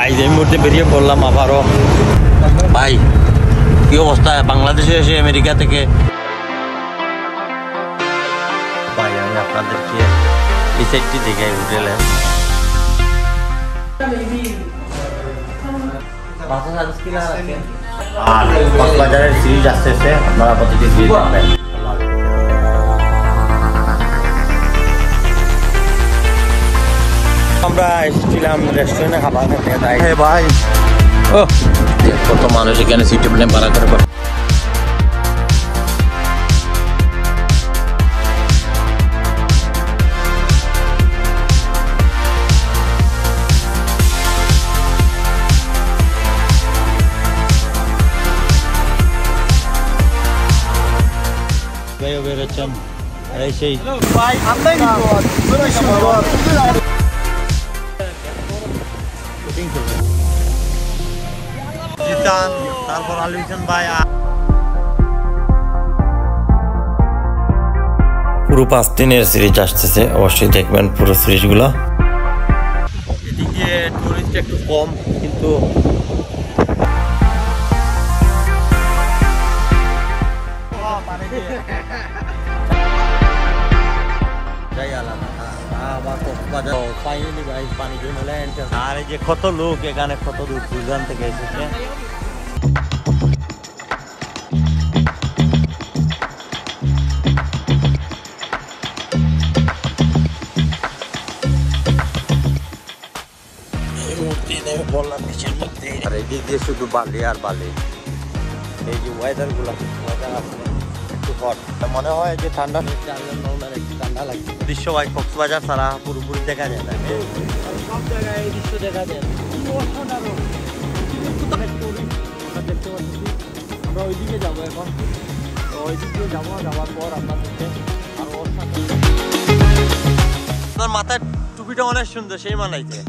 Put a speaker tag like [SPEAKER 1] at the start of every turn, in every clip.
[SPEAKER 1] Guys এই মুহূর্তে বেরিয়ে পড়লাম আবারও। ভাই কি অবস্থা বাংলাদেশে এসে আমেরিকা থেকে। ভাই আমি আপনাদেরকে এই সাইডটি দেখাই হোটেলের। আর কক্সবাজারের সিরিজ আসতেছে, আপনারা প্রতিটি সিরিজ দেখবেন। আমরা এসেছিলাম রেস্টুরেন্টে খাবার খেতে। তাই ভাই ও কত মানুষ এখানে সিটি প্লেন ভাড়া করে। বেরোচ্ছেন সেই তারপর আলী হোসেন ভাই। পুরো 5 দিনের সিরিজ আসতেছে, অবশ্যই দেখবেন পুরো সিরিজগুলো। এদিকে টুরিস্ট একটু কম, কিন্তু আর এই যে কত লোক এখানে, কত দূর দূরান থেকে এসেছে। আর এই দিক দিয়ে শুধু বালি আর বালি। এই যে ওয়েদার গুলা, ওয়েদার আসলে একটু হট, মনে হয় যে ঠান্ডা একটু ঠান্ডা লাগছে। দৃশ্য ভাই কক্সবাজার ছাড়া পুরোপুরি দেখা যায় না, সব জায়গায় এই দৃশ্য দেখা যায়। দেখতে পাচ্ছি আমরা ওইদিকে যাবো এখন, তো ওই দিক দিয়ে যাবো, যাওয়ার পর আপনাদেরকে আরো আপনার মাথার টুপিটা অনেক সুন্দর, সেই মানাইছে।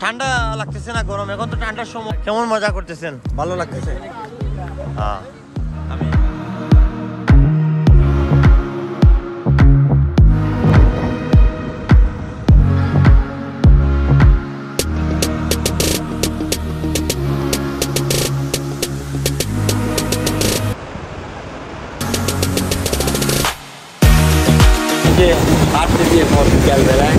[SPEAKER 1] ঠান্ডা লাগতেছে না গরম? এখন তো ঠান্ডার সময়। কেমন মজা করতেছেন? ভালো লাগতেছে? হ্যাঁ আমি হাঁটতে দিয়ে বিকাল বেলায়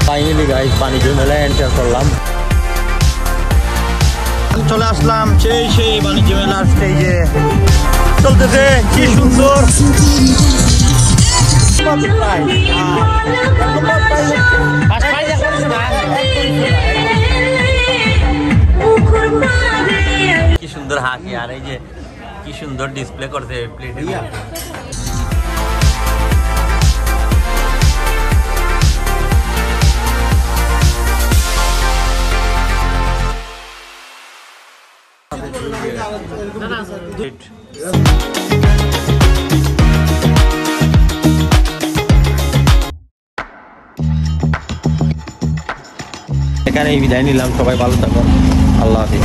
[SPEAKER 1] ফাইনালি গাইস বাণিজ্য মেলায় এন্টার করলাম। চলে আসলাম সেই বাণিজ্য মেলার স্টেজে। চলতেছে কি সুন্দর কি সুন্দর হাঁকি, আর এই যে কি সুন্দর ডিসপ্লে করছে প্লেটে। এখানেই বিদায় নিলাম, সবাই ভালো থাকুন, আল্লাহ হাফেজ।